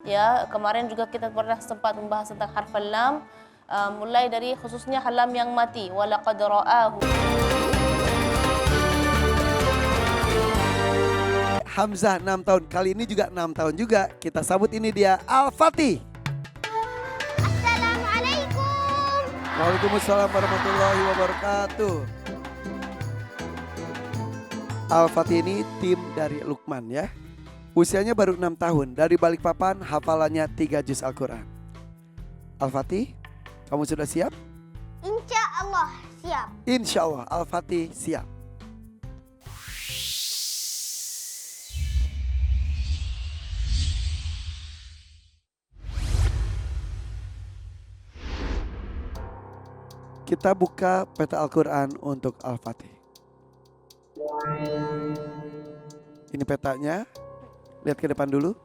Ya, kemarin juga kita pernah sempat membahas tentang harfal lam, mulai dari khususnya lam yang mati, walaqad ra'ahu. Hamzah 6 tahun, kali ini juga 6 tahun juga. Kita sambut ini dia Al-Fatih. Assalamualaikum. Waalaikumsalam warahmatullahi wabarakatuh. Al-Fatih ini tim dari Lukman ya. Usianya baru 6 tahun, dari Balikpapan hafalannya 3 juz Al-Quran. Al-Fatih, kamu sudah siap? Insya Allah siap. Insya Allah Al-Fatih siap. Kita buka peta Al-Quran untuk Al-Fatih. Ini petanya. Lihat ke depan dulu.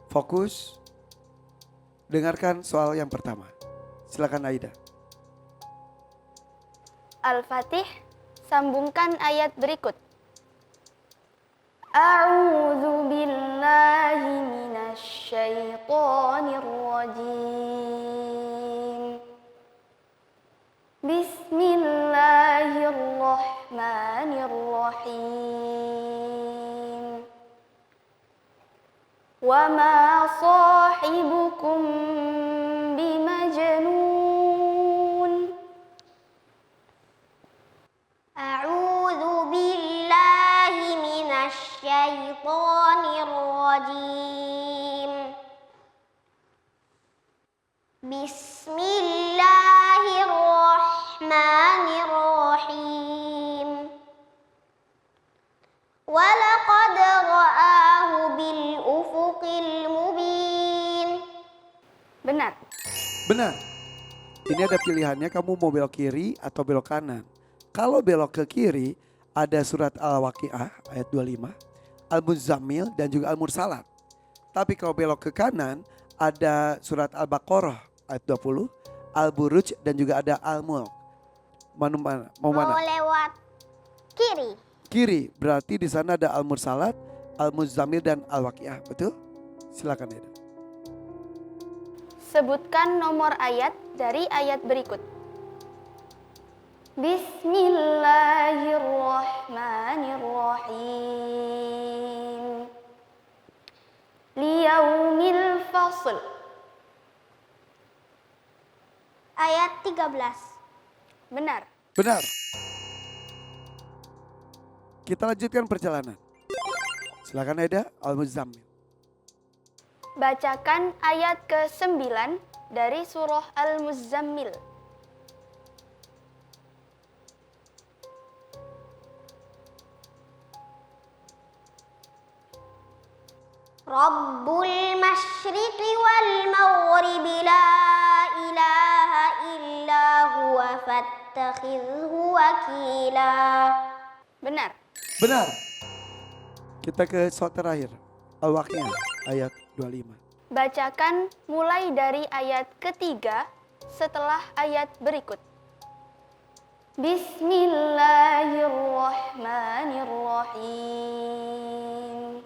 Fokus. Dengarkan soal yang pertama. Silakan Aida. Al-Fatih, sambungkan ayat berikut. A'udzu billahi minasy syaithanir rajim. Bismillahirrahmanirrahim. Wa ma sahibukum bimajnun. A'udzu billahi minasy syaithanir rajim. Bismillahirrahmanirrahim. Walaqad ra'ahu bil ufuqil mubin. Benar. Benar. Ini ada pilihannya, kamu mau belok kiri atau belok kanan. Kalau belok ke kiri ada surat Al-Waqiah ayat 25, Al-Muzammil dan juga Al-Mursalat. Tapi kalau belok ke kanan ada surat Al-Baqarah ayat 20, Al-Buruj dan juga ada Al-Mulk. Mau mana? Mau lewat kiri. Kiri, berarti di sana ada Al-Mursalat, Al-Muzammil dan Al-Waqiah. Betul? Silakan Eda. Sebutkan nomor ayat dari ayat berikut. Bismillahirrahmanirrahim. Liyaumil fasl. Ayat 13. Benar. Benar. Kita lanjutkan perjalanan. Silakan Eda, Al-Muzammil. Bacakan ayat ke-9 dari surah Al-Muzammil. Rabbul masyriqi wal maghribi la ilaha illa huwa fattakhidhu wakila. Benar. Benar. Kita ke soal terakhir. Al-Waqiah ayat 25. Bacakan mulai dari ayat ketiga setelah ayat berikut. Bismillahirrahmanirrahim.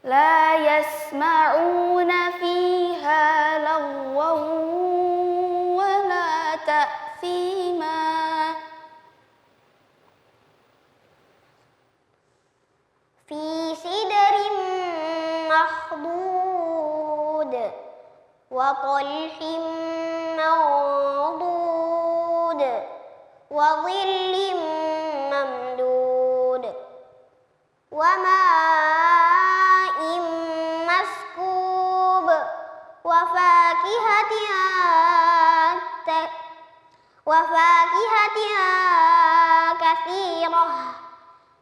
La yasma'una fiha lagwan wa la ta'thima. Fi sidrin makhdud wa talhim mawdud wa dhillim mamdud wa ma'im maskub wa fakihatin katsirah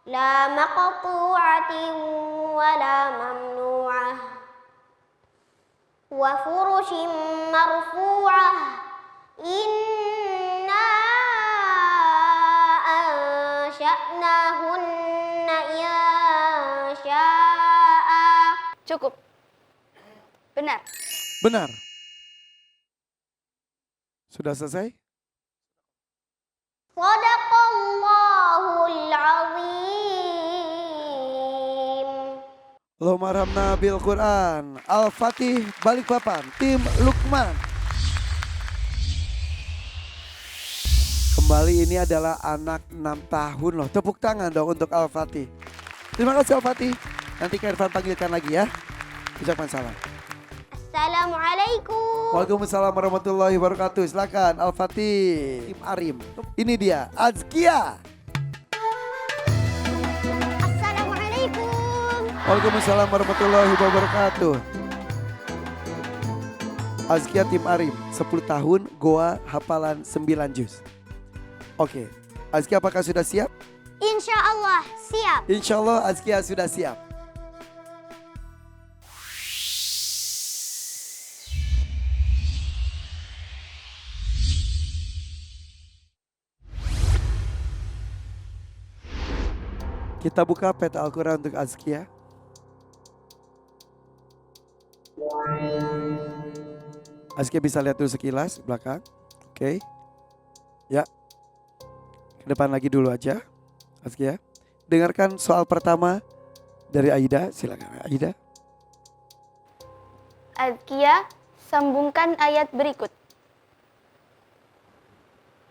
la maqtu'atin wa la mamnu'ah wa furushin marfu'ah. Inna ansha'nahunna insya'a. Cukup. Benar. Benar. Sudah selesai? Shadaqallahul azim. Allahumma arhamna bil Quran. Al-Fatih Balikpapan, tim Lukman. Kembali ini adalah anak 6 tahun loh. Tepuk tangan dong untuk Al-Fatih. Terima kasih Al-Fatih. Nanti Kak Irfan panggilkan lagi ya. Ucapkan salam. Assalamualaikum. Waalaikumsalam warahmatullahi wabarakatuh. Silakan Al-Fatih, tim Arim. Ini dia Azkia. Assalamualaikum. Waalaikumsalam warahmatullahi wabarakatuh. Azkia tim Arim, 10 tahun, Goa hafalan 9 juz. Oke, Azkia apakah sudah siap? Insya Allah siap. Insya Allah Azkia sudah siap. Kita buka peta Al-Quran untuk Azkia. Azkia bisa lihat dulu sekilas belakang. Oke. Ya. Ke depan lagi dulu aja. Azkia. Dengarkan soal pertama dari Aida. Silakan Aida. Azkia, sambungkan ayat berikut.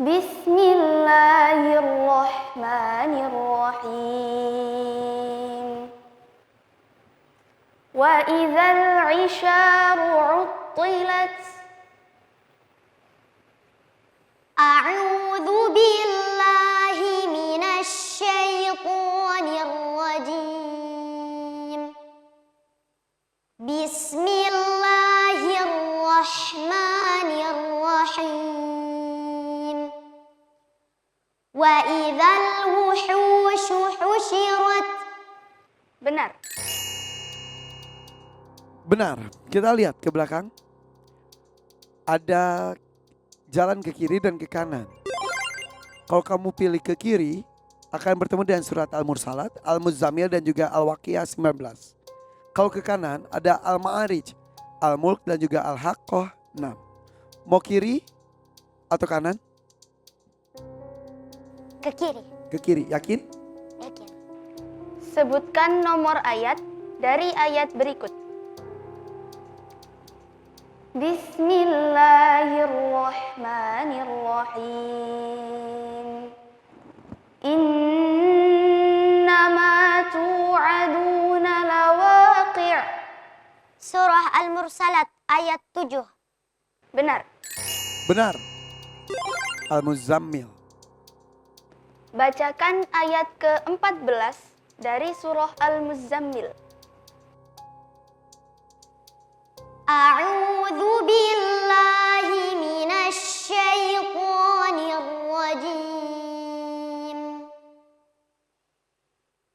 Bismillahirrahmanirrahim. Wa idzal 'isyaru 'uttilat. A'udzu billahi minasy syaithanir rajim. Bismillahirrahmanirrahim. Wa idzal wuhushu husyirat. Benar. Benar. Kita lihat ke belakang. Ada jalan ke kiri dan ke kanan. Kalau kamu pilih ke kiri, akan bertemu dengan surat Al-Mursalat, Al-Muzammil dan juga Al-Waqiah 19. Kalau ke kanan ada Al-Ma'arij, Al-Mulk dan juga Al-Haqqah 6. Mau kiri atau kanan? Ke kiri. Ke kiri, yakin? Yakin. Sebutkan nomor ayat dari ayat berikut. Bismillahirrahmanirrahim. Innama tu'aduna lawaqi'. Surah Al-Mursalat ayat 7. Benar. Benar. Al-Muzammil. Bacakan ayat ke-14 dari surah Al-Muzammil. A'udzu billahi minasy syaithanir rajim.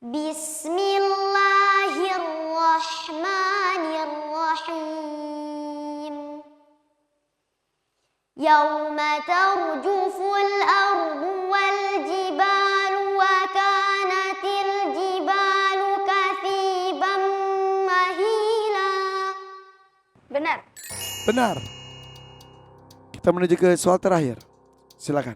Bismillahirrahmanirrahim. Yauma tarjuful ardu wal jibalu wa kanatil jibalu kathiban mahila. Benar. Benar. Kita menuju ke soal terakhir. Silakan.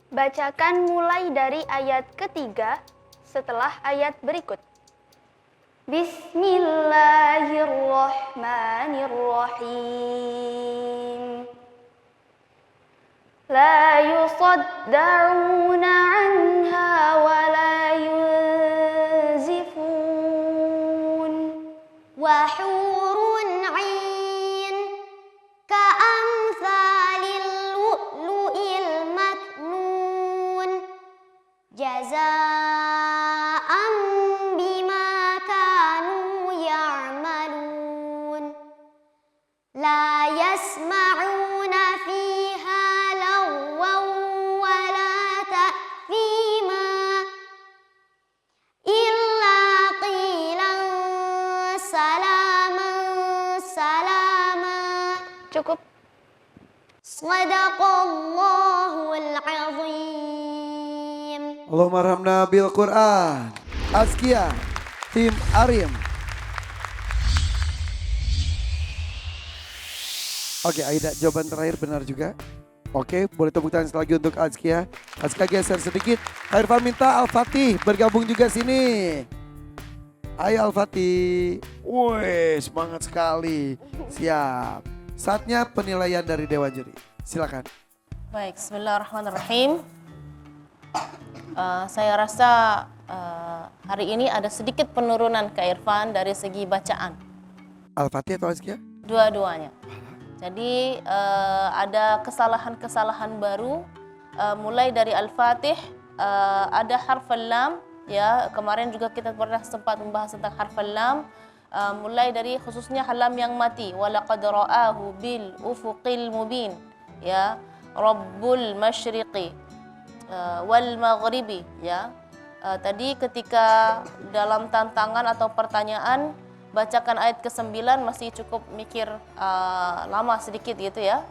Bacakan mulai dari ayat ketiga setelah ayat berikut. Bismillahirrahmanirrahim. La yusaddauna anha wa la yunzifun. Wa hurun 'ain ka'amsalil lu'lu'il maknun jazaa'an bima kanu ya'malun. La yasma'una fiha lagwan wa la ta'thima illa qilan salaman salama. Cukup. Sadaqallahul azim. Allahumma arhamna bil Quran. Azkia, tim Arim. Oke, Aida, jawaban terakhir benar juga. Oke, boleh tepuk tangan sekali lagi untuk Azkia. Azkia geser sedikit. Kak Irfan minta Al-Fatih bergabung juga sini. Ayo Al-Fatih. Wih, semangat sekali. Siap. Saatnya penilaian dari Dewan Juri. Silakan. Baik, bismillahirrahmanirrahim. Saya rasa hari ini ada sedikit penurunan Kak Irfan dari segi bacaan. Al-Fatih atau Azkia? Dua-duanya. Jadi ada kesalahan-kesalahan baru mulai dari Al-Fatih, ada harfal lam ya, kemarin juga kita pernah sempat membahas tentang harfal lam, mulai dari khususnya halam yang mati, walaqad ra'ahu bil ufuqil mubin ya, rabbul masyriqi wal maghribi ya. Tadi ketika dalam tantangan atau pertanyaan bacakan ayat ke-9 masih cukup mikir lama sedikit gitu ya.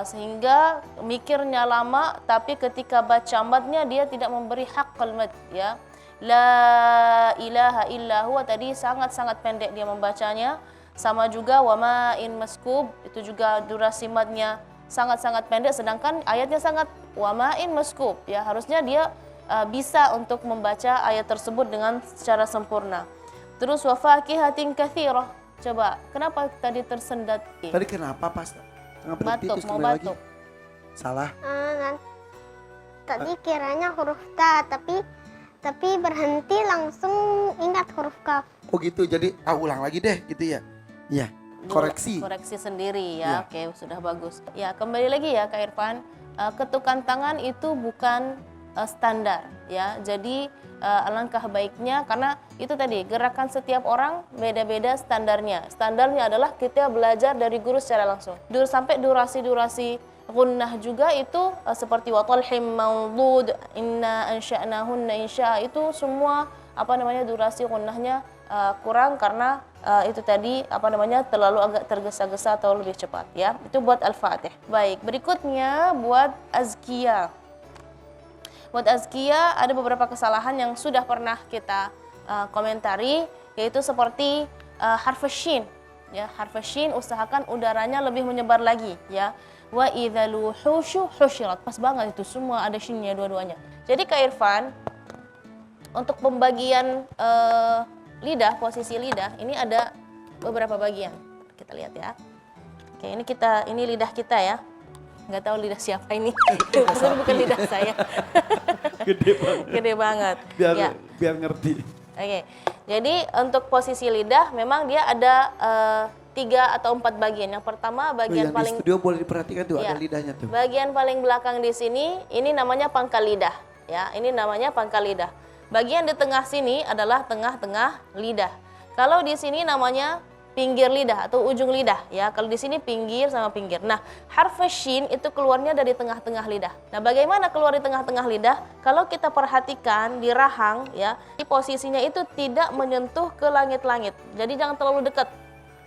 Sehingga mikirnya lama, tapi ketika baca madnya dia tidak memberi hak mad ya. La ilaha illa huwa tadi sangat-sangat pendek dia membacanya. Sama juga wama in maskub, itu juga durasi madnya sangat-sangat pendek, sedangkan ayatnya sangat wama in maskub ya. Harusnya dia bisa untuk membaca ayat tersebut dengan secara sempurna. Terus wa fakihatin katsirah. Coba, kenapa tadi tersendat? Tadi kenapa pas? Tengah berhenti Batuk, terus mau kembali lagi? batuk. Salah. Tadi kiranya huruf ta, tapi berhenti langsung ingat huruf kaf. Oh gitu, jadi ulang lagi deh gitu ya. Iya, koreksi. Koreksi sendiri Ya. ya. Oke, sudah bagus. Ya, kembali lagi ya Kak Irfan. Ketukan tangan itu bukan standar ya. Jadi alangkah baiknya, karena itu tadi gerakan setiap orang beda-beda standarnya. Standarnya adalah kita belajar dari guru secara langsung. Sampai durasi-durasi gunnah juga itu seperti wa talhim mawdud, inna ansha'nahunna insya, itu semua durasi gunnahnya kurang karena itu tadi terlalu agak tergesa-gesa atau lebih cepat ya. Itu buat Al-Fatih. Baik, berikutnya buat Azkiyah. Buat Azkiyah ada beberapa kesalahan yang sudah pernah kita komentari, yaitu seperti harf shin ya. Harf shin usahakan udaranya lebih menyebar lagi ya. Wa idzal wuhushu husyirat. Pas banget itu, semua ada shinnya dua-duanya. Jadi Kak Irfan, untuk pembagian lidah, posisi lidah, ini ada beberapa bagian. Kita lihat ya. Oke, ini lidah kita ya. Nggak tahu lidah siapa ini. Tapi bukan lidah saya. Gede banget. Gede banget. Biar ngerti. Oke. Jadi untuk posisi lidah memang dia ada 3 atau 4 bagian. Yang pertama bagian yang paling di studio boleh diperhatikan tuh, ya, ada lidahnya tuh. bagian paling belakang di sini ini namanya pangkal lidah ya. Ini namanya pangkal lidah. Bagian di tengah sini adalah tengah-tengah lidah. Kalau di sini namanya pinggir lidah atau ujung lidah ya. Kalau di sini pinggir sama pinggir. Nah, harf shin itu keluarnya dari tengah-tengah lidah. Nah, bagaimana keluar di tengah-tengah lidah? Kalau kita perhatikan di rahang ya, di posisinya itu tidak menyentuh ke langit-langit. Jadi jangan terlalu dekat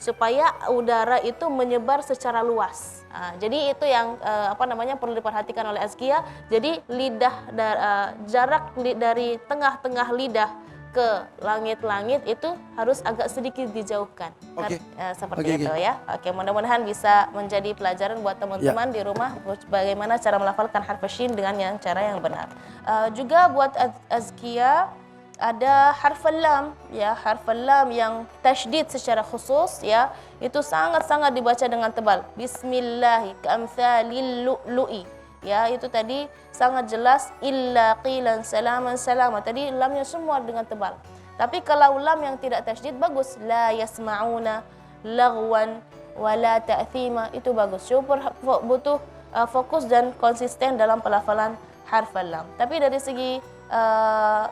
supaya udara itu menyebar secara luas. Nah, jadi itu yang perlu diperhatikan oleh Azkiyah. Jadi jarak dari tengah-tengah lidah ke langit-langit itu harus agak sedikit dijauhkan. Oke. Seperti itu ya. Oke, mudah-mudahan bisa menjadi pelajaran buat teman-teman di rumah bagaimana cara melafalkan harf shin dengan cara yang benar. Juga buat Azkiyah ada harfal lam ya, harfal lam yang tasydid secara khusus ya, itu sangat-sangat dibaca dengan tebal. Bismillah kamtsalil lu'lu'i ya, itu tadi sangat jelas, illa qilan salaman salama, tadi lamnya semua dengan tebal. Tapi kalau lam yang tidak tasydid bagus, la yasma'una lagwan wala ta'thima, itu bagus. Cuma butuh fokus dan konsisten dalam pelafalan harfal lam. Tapi dari segi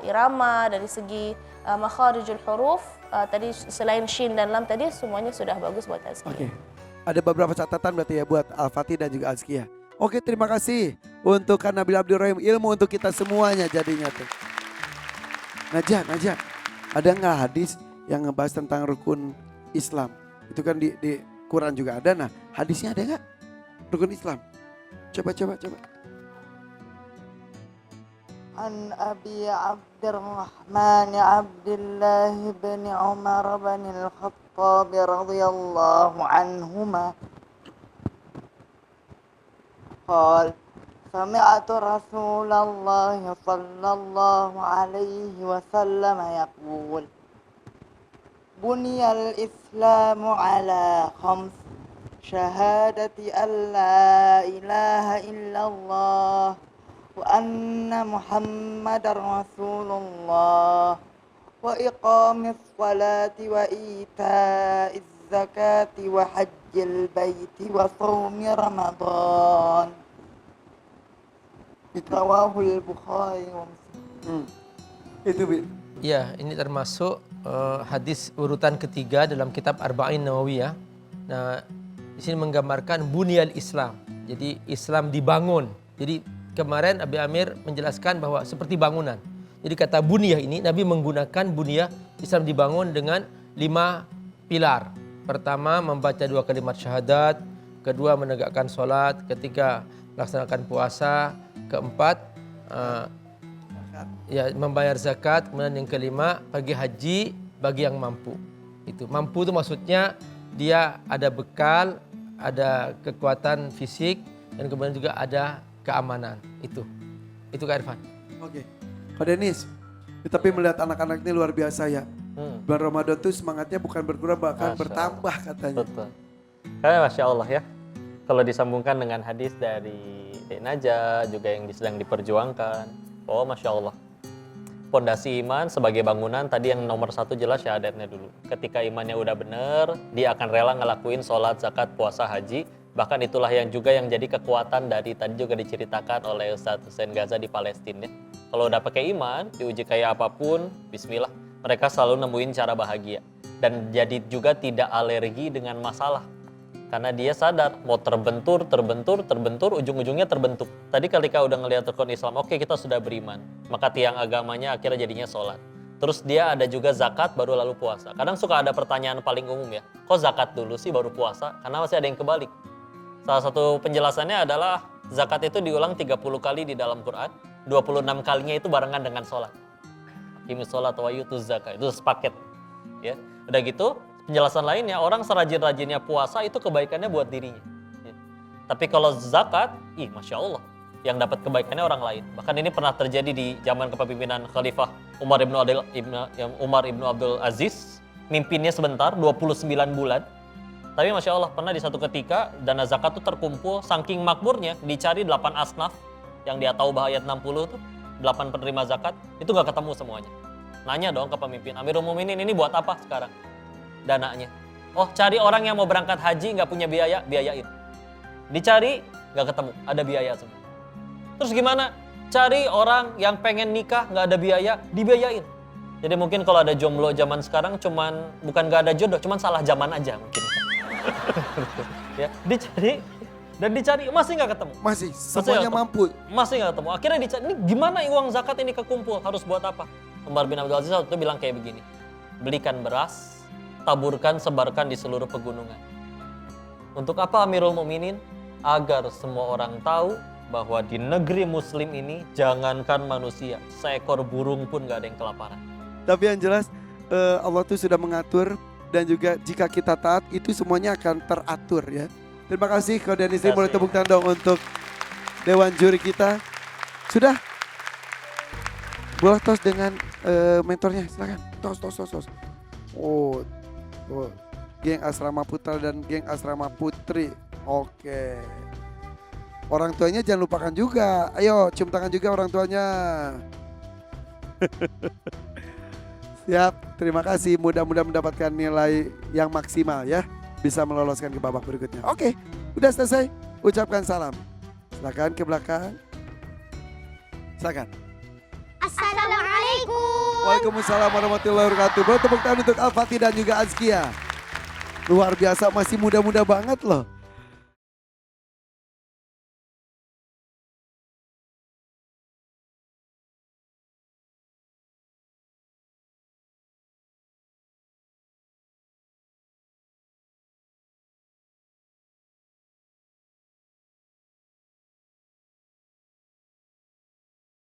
irama, dari segi makharijul huruf, tadi selain shin dan lam tadi semuanya sudah bagus buat Azkiyah. Oke. Ada beberapa catatan berarti ya buat Al-Fatih dan juga Azkiyah. Oke, terima kasih untuk Kak Nabil Abdurrahim, ilmu untuk kita semuanya jadinya tuh. Najah, ada nggak hadis yang ngebahas tentang rukun Islam? Itu kan di Quran juga ada. Nah, hadisnya ada nggak? Rukun Islam. Coba. عن أبي عبد الرحمن عبد الله بن عمر بن الخطاب رضي الله عنهما قال سمعت رسول الله صلى الله عليه وسلم يقول Buniyal Islamu ala khams. Syahadati an la ilaha illallah wa anna Muhammadar Rasulullah wa iqamis salati wa itaiz zakati wa hajjil baiti wa shaumi Ramadan. Rawahul Bukhari wa Muslim. Itu Bi. Ya, ini termasuk hadis urutan ketiga dalam kitab Arba'in Nawawiyah. Nah, di sini menggambarkan bunyal Islam. Jadi Islam dibangun. Jadi kemarin Abi Amir menjelaskan bahwa seperti bangunan. Jadi kata bunyah ini Nabi menggunakan bunyah Islam dibangun dengan 5 pilar. Pertama membaca 2 kalimat syahadat, kedua menegakkan sholat, ketiga melaksanakan puasa, keempat ya membayar zakat, kemudian yang kelima pergi haji bagi yang mampu. Itu mampu itu maksudnya dia ada bekal, ada kekuatan fisik, dan kemudian juga ada keamanan. Itu Kak Irfan. Oke. Kak Denis, tapi melihat anak-anak ini luar biasa ya. Bulan Ramadan tuh semangatnya bukan berkurang bahkan bertambah katanya. Betul. Karena Masya Allah ya, kalau disambungkan dengan hadis dari Dek Naja juga yang sedang diperjuangkan, oh Masya Allah. Pondasi iman sebagai bangunan tadi yang nomor 1 jelas syahadatnya dulu. Ketika imannya udah bener, dia akan rela ngelakuin sholat, zakat, puasa, haji. Bahkan itulah yang juga yang jadi kekuatan dari tadi juga diceritakan oleh Ustadz Hussein Gaza di Palestina. Kalau udah pakai iman, diuji kayak apapun, bismillah, mereka selalu nemuin cara bahagia. Dan jadi juga tidak alergi dengan masalah. Karena dia sadar mau terbentur, ujung-ujungnya terbentuk. Tadi ketika udah ngelihat rukun Islam, oke kita sudah beriman. Maka tiang agamanya akhirnya jadinya sholat. Terus dia ada juga zakat baru lalu puasa. Kadang suka ada pertanyaan paling umum ya, kok zakat dulu sih baru puasa? Karena masih ada yang kebalik. Salah satu penjelasannya adalah zakat itu diulang 30 kali di dalam Quran. 26 kalinya itu barengan dengan sholat. Aqimus sholat wa yutuz zakat, itu sepaket. Ya. Udah gitu, penjelasan lainnya, orang serajin-rajinnya puasa itu kebaikannya buat dirinya. Ya. Tapi kalau zakat, Masya Allah, yang dapat kebaikannya orang lain. Bahkan ini pernah terjadi di zaman kepemimpinan Khalifah Umar ibnu Abdul Aziz, mimpinnya sebentar, 29 bulan. Tapi Masya Allah, pernah di satu ketika, dana zakat itu terkumpul, saking makmurnya, dicari 8 asnaf, yang dia tahu ayat 60 tuh, 8 penerima zakat, itu gak ketemu semuanya. Nanya dong ke pemimpin, Amirul Mukminin ini buat apa sekarang? Dananya. Oh, cari orang yang mau berangkat haji nggak punya biaya, biayain. Dicari nggak ketemu, ada biaya semua. Terus gimana? Cari orang yang pengen nikah nggak ada biaya, dibiayain. Jadi mungkin kalau ada jomblo zaman sekarang bukan nggak ada jodoh, cuman salah zaman aja mungkin. Ya, dicari masih nggak ketemu. Masih, semuanya mampu. Masih nggak ketemu. Akhirnya dicari, ini gimana uang zakat ini kekumpul? Harus buat apa? Umar bin Abdul Aziz waktu itu bilang kayak begini, belikan beras, taburkan, sebarkan di seluruh pegunungan. Untuk apa Amirul Mukminin? Agar semua orang tahu bahwa di negeri muslim ini jangankan manusia, seekor burung pun gak ada yang kelaparan. Tapi yang jelas Allah tuh sudah mengatur dan juga jika kita taat itu semuanya akan teratur ya. Terima kasih Kak Denis, boleh tepuk tangan dong untuk Dewan Juri kita. Sudah? Boleh tos dengan mentornya, silakan. Tos. Oh, geng Asrama Putra dan geng Asrama Putri. Oke. Orang tuanya jangan lupakan juga. Ayo cium tangan juga orang tuanya. Siap, terima kasih. Mudah-mudahan mendapatkan nilai yang maksimal ya. Bisa meloloskan ke babak berikutnya. Oke, udah selesai. Ucapkan salam. Silakan ke belakang. Silakan. Assalamualaikum. Waalaikumsalam warahmatullahi wabarakatuh. Boleh tepuk tangan untuk Al-Fatih dan juga Azkia. Luar biasa, masih muda-muda banget loh.